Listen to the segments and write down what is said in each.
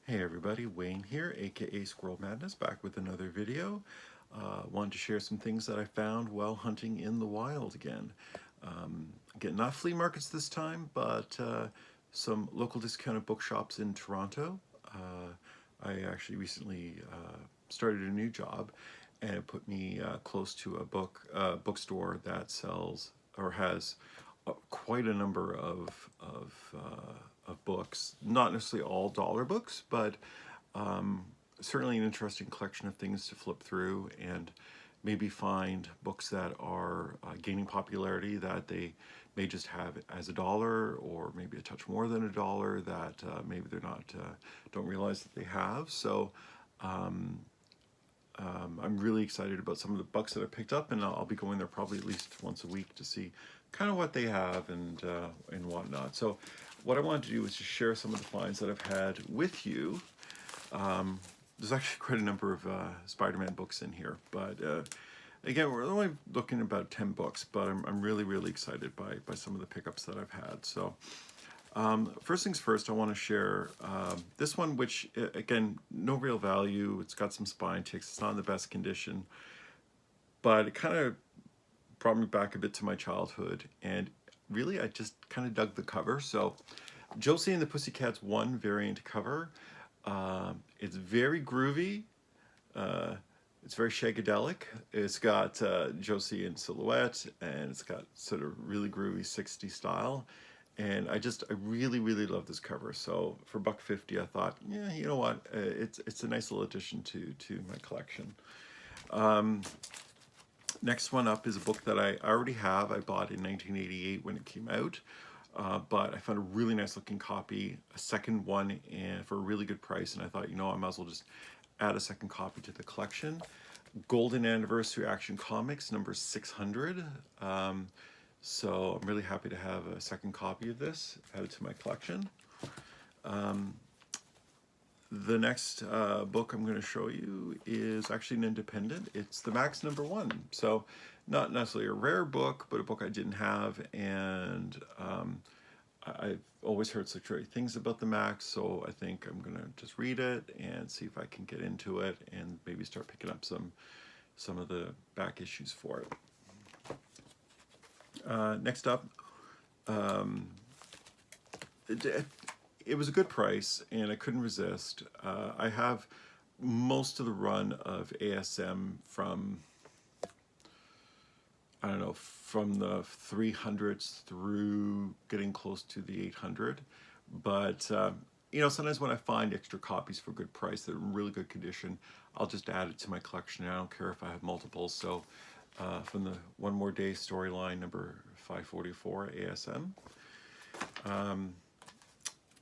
Hey everybody, Wayne here, aka Squirrel Madness, back with another video. Wanted to share some things that I found while hunting in the wild again. Again, not flea markets this time, but some local discounted bookshops in Toronto. I actually recently started a new job, and it put me close to a bookstore that sells or has quite a number of books. Not necessarily all dollar books, but certainly an interesting collection of things to flip through and maybe find books that are gaining popularity that they may just have as a dollar or maybe a touch more than a dollar that maybe they're not don't realize that they have. So I'm really excited about some of the books that I picked up, and I'll be going there probably at least once a week to see kind of what they have and whatnot. So what I wanted to do is just share some of the finds that I've had with you. There's actually quite a number of Spider-Man books in here, but again, we're only looking at about 10 books, but I'm really excited by some of the pickups that I've had. So first things first, I want to share this one, which again, no real value. It's got some spine ticks. It's not in the best condition, but it kind of brought me back a bit to my childhood. And really, I just kind of dug the cover. So Josie and the Pussycats 1 variant cover. It's very groovy. It's very shagadelic. It's got Josie in silhouette, and it's got sort of really groovy 60s style. And I really love this cover. So for $1.50, I thought, yeah, you know what? It's a nice little addition to my collection. Next one up is a book that I already have. I bought in 1988 when it came out. But I found a really nice looking copy, a second one, and for a really good price. And I thought, you know, I might as well just add a second copy to the collection. Golden Anniversary Action Comics number 600. So I'm really happy to have a second copy of this added to my collection. The next book I'm going to show you is actually an independent. It's the Max number 1. So not necessarily a rare book, but a book I didn't have, and I've always heard such great things about the Max, so I think I'm going to just read it and see if I can get into it and maybe start picking up some of the back issues for it. Next up, it was a good price and I couldn't resist. I have most of the run of ASM from, I don't know, from the 300s through getting close to the 800. But, you know, sometimes when I find extra copies for a good price that are in really good condition, I'll just add it to my collection. I don't care if I have multiples. So from the One More Day storyline number 544 ASM.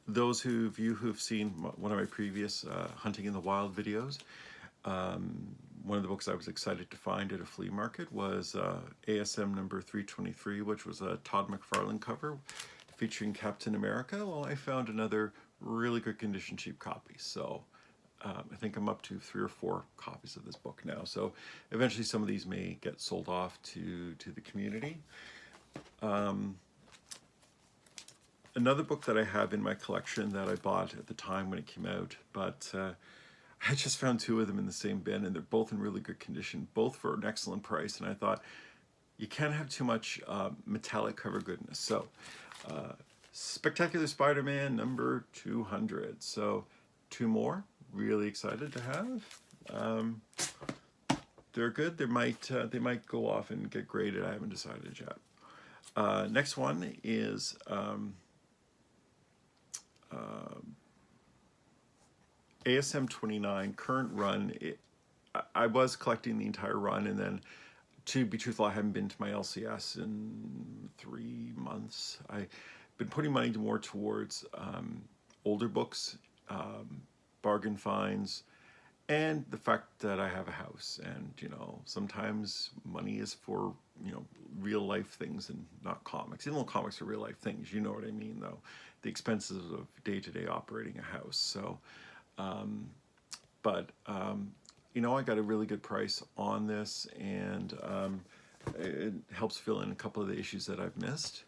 Those of you who've seen one of my previous Hunting in the Wild videos, one of the books I was excited to find at a flea market was ASM number 323, which was a Todd McFarlane cover featuring Captain America. Well, I found another really good condition cheap copy. So I think I'm up to 3 or 4 copies of this book now. So eventually some of these may get sold off to the community. Another book that I have in my collection that I bought at the time when it came out, but I just found 2 of them in the same bin, and they're both in really good condition, both for an excellent price. And I thought, you can't have too much metallic cover goodness. So Spectacular Spider-Man number 200. So 2 more, really excited to have. They're good. They might go off and get graded. I haven't decided yet. Next one is ASM 29 current run. I was collecting the entire run, and then to be truthful, I haven't been to my LCS in 3 months. I've been putting money more towards older books, bargain finds, and the fact that I have a house. And you know, sometimes money is for, you know, real life things and not comics. Even though comics are real life things, you know what I mean, though. The expenses of day-to-day operating a house. So you know, I got a really good price on this, and it helps fill in a couple of the issues that I've missed.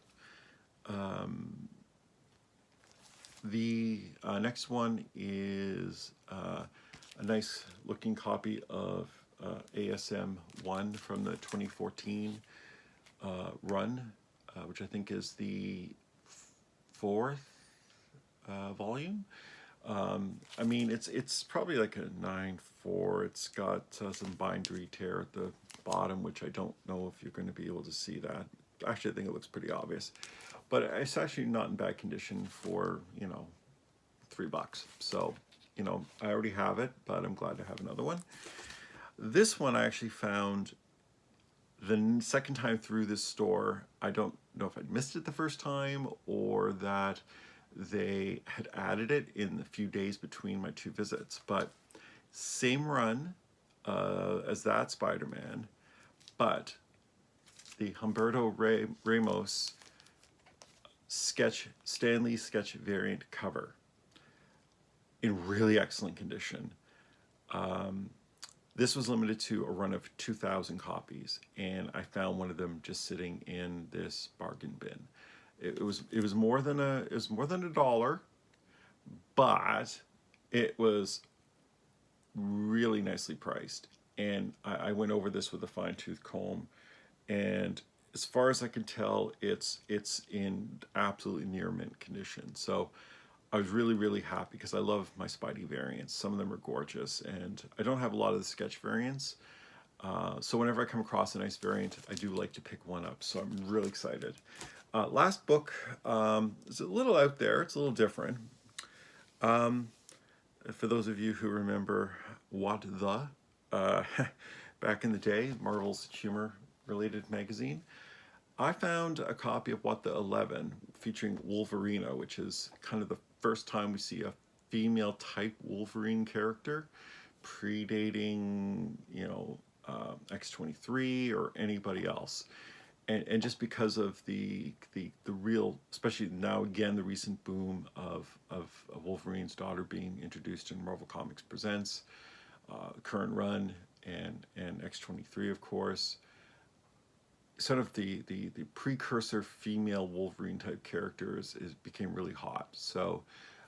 The next one is a nice looking copy of ASM 1 from the 2014 run, which I think is the fourth volume. I mean, it's probably like a 9.4. It's got some bindery tear at the bottom, which I don't know if you're going to be able to see that. Actually, I think it looks pretty obvious. But it's actually not in bad condition for, you know, $3. So, you know, I already have it, but I'm glad to have another one. This one I actually found the second time through this store. I don't know if I missed it the first time or that they had added it in the few days between my two visits, but same run as that Spider-Man, but the Humberto Ramos Stan Lee sketch variant cover in really excellent condition. This was limited to a run of 2,000 copies, and I found one of them just sitting in this bargain bin. It was more than $1, but it was really nicely priced. And I went over this with a fine-tooth comb, and as far as I can tell, it's in absolutely near mint condition. So I was really happy because I love my Spidey variants. Some of them are gorgeous, and I don't have a lot of the sketch variants. So whenever I come across a nice variant, I do like to pick one up. So I'm really excited. Last book is a little out there. It's a little different. For those of you who remember What the, back in the day, Marvel's humor-related magazine, I found a copy of What the 11 featuring Wolverina, which is kind of the first time we see a female-type Wolverine character, predating, you know, X-23 or anybody else. And just because of the real, especially now again, the recent boom of Wolverine's daughter being introduced in Marvel Comics Presents, current run, and X-23, of course, sort of the precursor female Wolverine type characters became really hot. So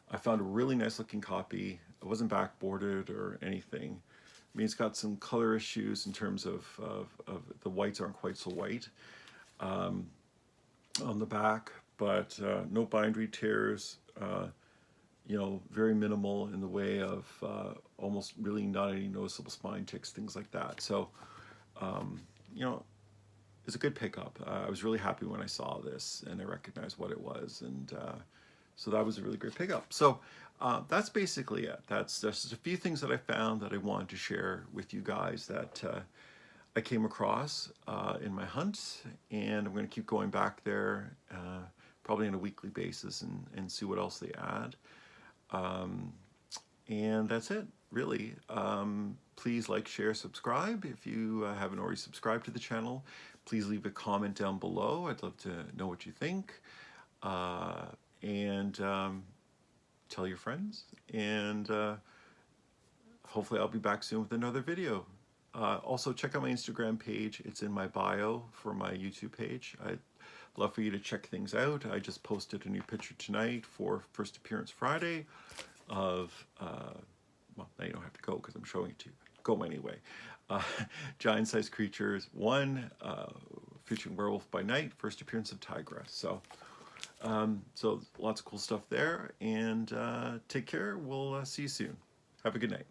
I found a really nice looking copy. It wasn't backboarded or anything. I mean, it's got some color issues in terms of the whites aren't quite so white on the back, but no bindery tears, you know, very minimal in the way of almost really not any noticeable spine ticks, things like that. So, you know, it's a good pickup. I was really happy when I saw this and I recognized what it was, and so that was a really great pickup. So that's basically it. That's just a few things that I found that I wanted to share with you guys that I came across in my hunt, and I'm going to keep going back there probably on a weekly basis and see what else they add. And that's it, really. Please like, share, subscribe. If you haven't already subscribed to the channel, please leave a comment down below. I'd love to know what you think. And tell your friends. And hopefully I'll be back soon with another video. Also, check out my Instagram page. It's in my bio for my YouTube page. I'd love for you to check things out. I just posted a new picture tonight for First Appearance Friday of, well, now you don't have to go because I'm showing it to you. Go anyway. Giant Size Creatures 1, featuring Werewolf by Night, first appearance of Tigress. So, so lots of cool stuff there, and take care. We'll see you soon. Have a good night.